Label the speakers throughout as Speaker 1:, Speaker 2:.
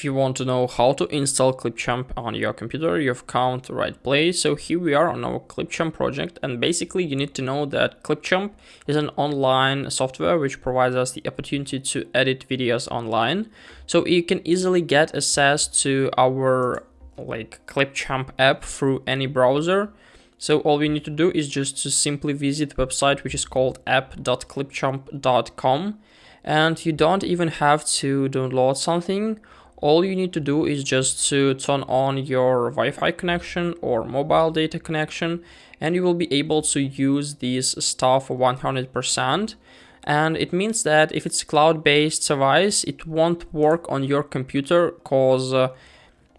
Speaker 1: If you want to know how to install ClipChamp on your computer, you've come to the right place. So here we are on our ClipChamp project, and basically you need to know that ClipChamp is an online software which provides us the opportunity to edit videos online. So you can easily get access to our ClipChamp app through any browser. So all we need to do is just to simply visit the website, which is called app.clipchamp.com, and you don't even have to download something. All you need to do is just to turn on your Wi-Fi connection or mobile data connection, and you will be able to use this stuff 100%. And it means that if it's a cloud-based device, it won't work on your computer because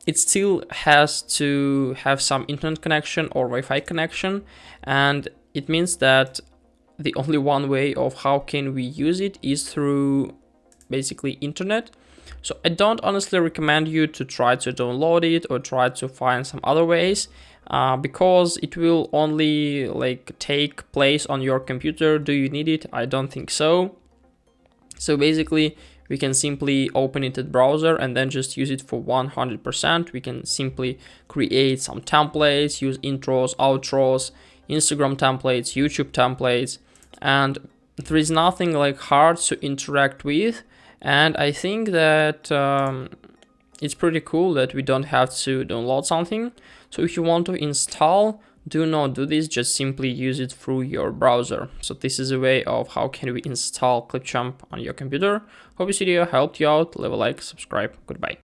Speaker 1: it still has to have some internet connection or Wi-Fi connection. And it means that the only one way of how can we use it is through basically internet. So I don't honestly recommend you to try to download it or try to find some other ways because it will only take place on your computer. Do you need it? I don't think so. So basically we can simply open it in the browser and then just use it for 100%. We can simply create some templates, use intros, outros, Instagram templates, YouTube templates, and there is nothing hard to interact with. And I think that it's pretty cool that we don't have to download something. So if you want to install, do not do this, just simply use it through your browser. So this is a way of how can we install ClipChamp on your computer. Hope this video helped you out. Leave a like, subscribe, goodbye.